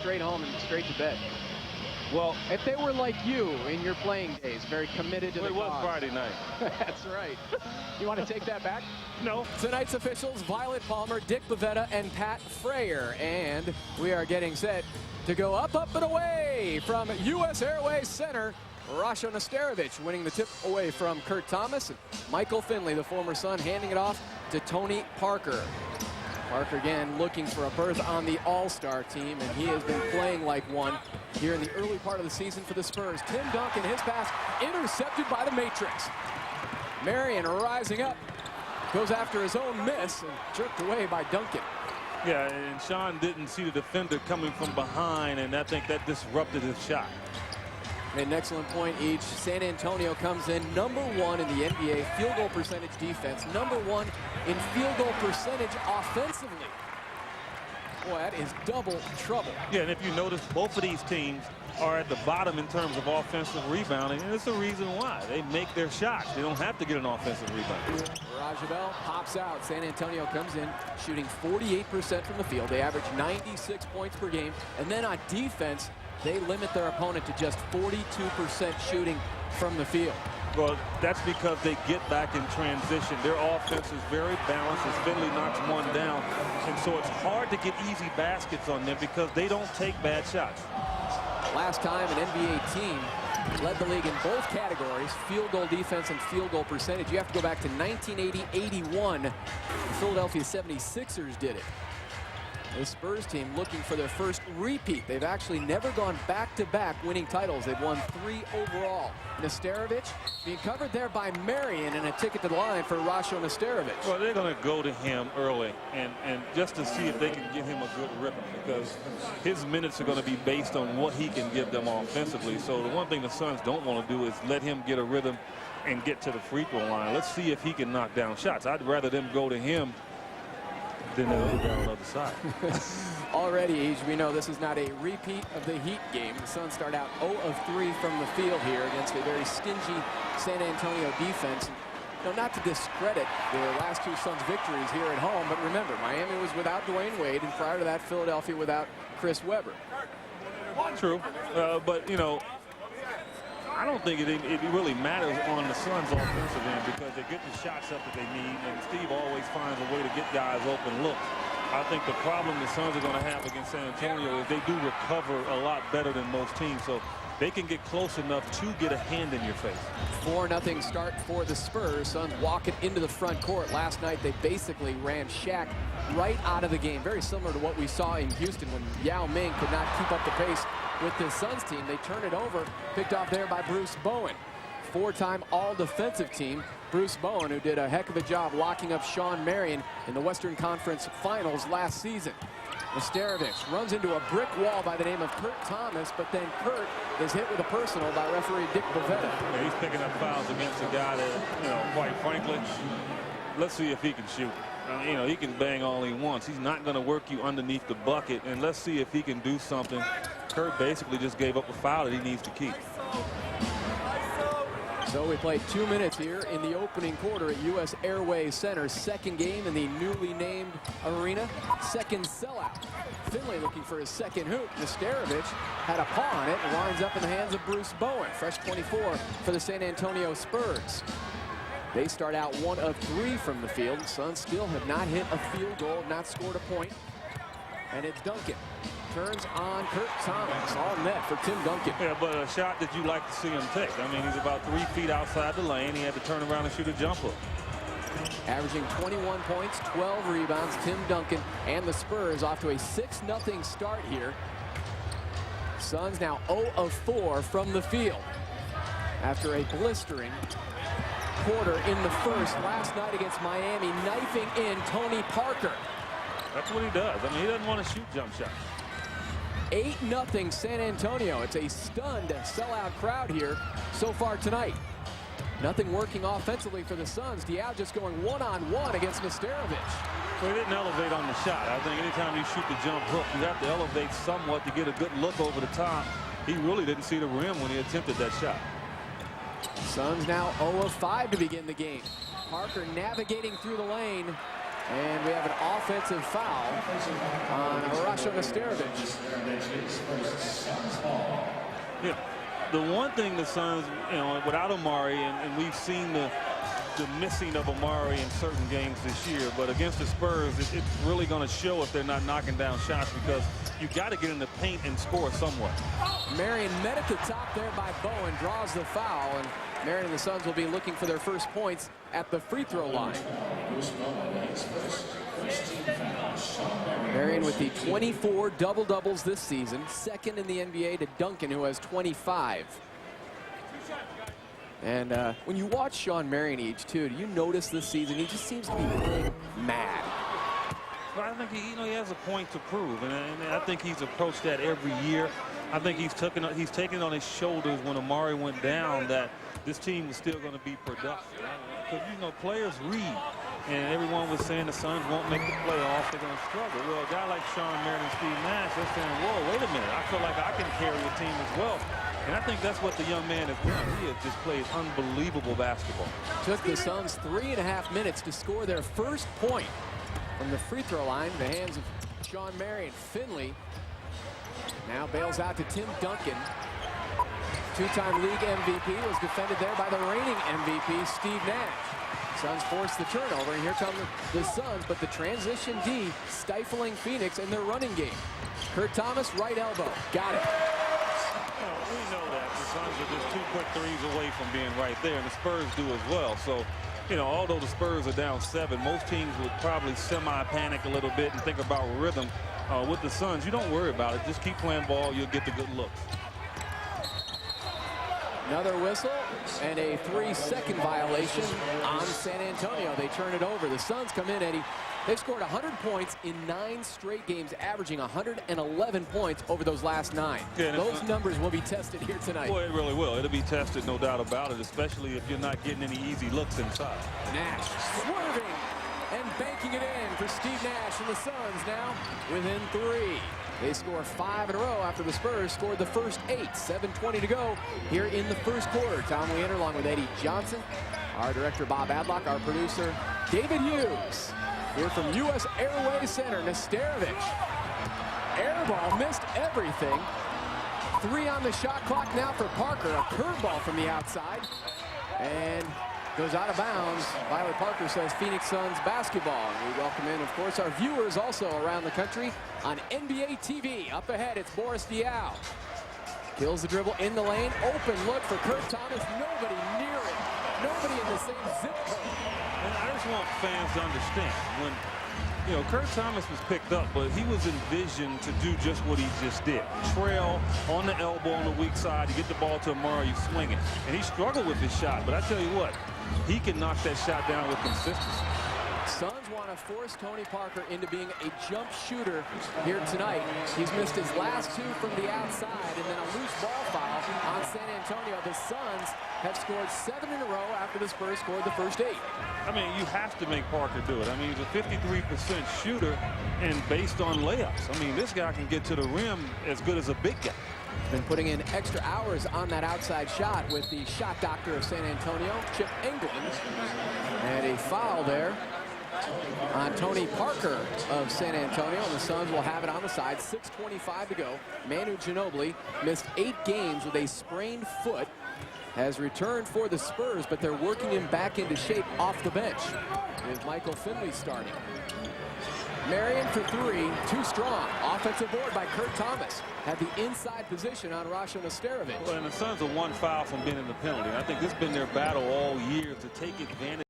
straight home and straight to bed. Well, if they were like you in your playing days, very committed to the cause. It was Friday night. That's right. You want to take that back? No. Tonight's officials, Violet Palmer, Dick Bavetta, and Pat Frayer. And we are getting set to go up, and away from U.S. Airways Center. Rasho Nesterovic winning the tip away from Kurt Thomas. And Michael Finley, the former Sun, handing it off to Tony Parker. Parker again looking for a berth on the All-Star team, and he has been playing like one here in the early part of the season for the Spurs. Tim Duncan, his pass intercepted by the Matrix. Marion rising up, goes after his own miss and jerked away by Duncan. Yeah, and Sean didn't see the defender coming from behind, and I think that disrupted his shot. Made an excellent point each. San Antonio comes in #1 in the NBA field goal percentage defense, #1 in field goal percentage offensively. Boy, that is double trouble. Yeah, and if you notice, both of these teams are at the bottom in terms of offensive rebounding, and it's the reason why. They make their shots. They don't have to get an offensive rebound. Rajabel pops out. San Antonio comes in shooting 48% from the field. They average 96 points per game. And then on defense, they limit their opponent to just 42% shooting from the field. Well, that's because they get back in transition. Their offense is very balanced as Finley knocks one down. And so it's hard to get easy baskets on them because they don't take bad shots. Last time an NBA team led the league in both categories, field goal defense and field goal percentage. You have to go back to 1980-81. The Philadelphia 76ers did it. The Spurs team looking for their first repeat. They've actually never gone back-to-back winning titles. They've won 3 overall. Nesterovic being covered there by Marion, and a ticket to the line for Rasho Nesterovic. Well, they're going to go to him early and just to see if they can give him a good rhythm, because his minutes are going to be based on what he can give them offensively. So the one thing the Suns don't want to do is let him get a rhythm and get to the free throw line. Let's see if he can knock down shots. I'd rather them go to him than the other guy on the other side. Already, we know this is not a repeat of the Heat game. The Suns start out 0 of 3 from the field here against a very stingy San Antonio defense. Not to discredit the last 2 Suns victories here at home, but remember, Miami was without Dwayne Wade, and prior to that, Philadelphia without Chris Webber. True, but I don't think it really matters on the Suns' offensive end because they're getting the shots up that they need, and Steve always finds a way to get guys open looks. I think the problem the Suns are going to have against San Antonio is they do recover a lot better than most teams, so they can get close enough to get a hand in your face. 4-0 start for the Spurs. Suns walking into the front court. Last night they basically ran Shaq right out of the game. Very similar to what we saw in Houston when Yao Ming could not keep up the pace with the Suns team. They turn it over, picked off there by Bruce Bowen. 4-time all-defensive team. Bruce Bowen, who did a heck of a job locking up Sean Marion in the Western Conference Finals last season. Nesterovic runs into a brick wall by the name of Kurt Thomas, but then Kurt is hit with a personal by referee Dick Bavetta. Yeah, he's picking up fouls against a guy that, quite frankly, let's see if he can shoot. He can bang all he wants. He's not going to work you underneath the bucket, and let's see if he can do something. Kurt basically just gave up a foul that he needs to keep. So we played 2 minutes here in the opening quarter at U.S. Airways Center. Second game in the newly named arena. Second sellout. Finley looking for his second hoop. Nesterovic had a paw on it and winds up in the hands of Bruce Bowen. Fresh 24 for the San Antonio Spurs. They start out 1 of 3 from the field. The Suns still have not hit a field goal, not scored a point. And it's Duncan. Turns on Kurt Thomas. All net for Tim Duncan. Yeah, but a shot that you like to see him take. He's about 3 feet outside the lane. He had to turn around and shoot a jumper. Averaging 21 points, 12 rebounds. Tim Duncan and the Spurs off to a 6-0 start here. Suns now 0 of 4 from the field after a blistering quarter in the first last night against Miami, knifing in Tony Parker. That's what he does. He doesn't want to shoot jump shots. 8-0 San Antonio. It's a stunned sellout crowd here so far tonight. Nothing working offensively for the Suns. Diao just going one-on-one against Nesterovic. So he didn't elevate on the shot. I think anytime you shoot the jump hook, you have to elevate somewhat to get a good look over the top. He really didn't see the rim when he attempted that shot. Suns now 0 of 5 to begin the game. Parker navigating through the lane. And we have an offensive foul on Rasho Nesterovic. Yeah. The one thing the Suns, without Amare, and we've seen the missing of Amare in certain games this year, but against the Spurs, it's really going to show if they're not knocking down shots, because you got to get in the paint and score somewhere. Marion met at the top there by Bowen, draws the foul, and Marion and the Suns will be looking for their first points at the free throw line. Marion with the 24 double-doubles this season, second in the NBA to Duncan, who has 25. And when you watch Shawn Marion each, too, do you notice this season he just seems to be playing mad? But I think he has a point to prove, and I think he's approached that every year. I think he's taken it on his shoulders when Amare went down that this team was still going to be productive. Because players read, and everyone was saying the Suns won't make the playoffs, they're going to struggle. Well, a guy like Shawn Marion and Steve Nash, they're saying, whoa, wait a minute, I feel like I can carry a team as well. And I think that's what the young man has done. He has just played unbelievable basketball. Took the Suns 3.5 minutes to score their first point from the free throw line in the hands of Shawn Marion. Finley now bails out to Tim Duncan. Two-time league MVP was defended there by the reigning MVP, Steve Nash. Suns force the turnover, and here come the Suns, but the transition D stifling Phoenix in their running game. Kurt Thomas, right elbow. Got it. We know that the Suns are just 2 quick threes away from being right there, and the Spurs do as well. So, although the Spurs are down 7, most teams would probably semi-panic a little bit and think about rhythm. With the Suns, you don't worry about it. Just keep playing ball. You'll get the good looks. Another whistle and a 3-second violation on San Antonio. They turn it over. The Suns come in, Eddie. They've scored 100 points in 9 straight games, averaging 111 points over those last 9. Yeah, those numbers will be tested here tonight. Boy, it really will. It'll be tested, no doubt about it, especially if you're not getting any easy looks inside. Nash swerving and banking it in for Steve Nash, and the Suns now within 3. They score 5 in a row after the Spurs scored the first 8. 7:20 to go here in the first quarter. Tom Leander along with Eddie Johnson, our director Bob Adlock, our producer David Hughes. Here from U.S. Airways Center, Nesterovic. Air ball, missed everything. 3 on the shot clock now for Parker. A curveball from the outside. And goes out of bounds. Violet Parker says Phoenix Suns basketball. And we welcome in, of course, our viewers also around the country on NBA TV. Up ahead, it's Boris Diaw. Kills the dribble in the lane. Open look for Kurt Thomas. Nobody near it. Nobody in the same zip code. And I just want fans to understand, when Kurt Thomas was picked up, but he was envisioned to do just what he just did. Trail on the elbow on the weak side, you get the ball to Amare, you swing it. And he struggled with his shot, but I tell you what, he can knock that shot down with consistency. Suns want to force Tony Parker into being a jump shooter here tonight. He's missed his last 2 from the outside, and then a loose ball foul on San Antonio. The Suns have scored 7 in a row after the Spurs scored the first 8. I mean, you have to make Parker do it. I mean, he's a 53% shooter, and based on layups. I mean, this guy can get to the rim as good as a big guy. Been putting in extra hours on that outside shot with the shot doctor of San Antonio, Chip England. And a foul there on Tony Parker of San Antonio, and the Suns will have it on the side. 6:25 to go. Manu Ginobili missed 8 games with a sprained foot. Has returned for the Spurs, but they're working him back into shape off the bench with Michael Finley starting. Marion for 3, too strong. Offensive board by Kurt Thomas. Had the inside position on Rasho Nesterovic. Well, and the Suns are 1 foul from being in the penalty. I think this has been their battle all year to take advantage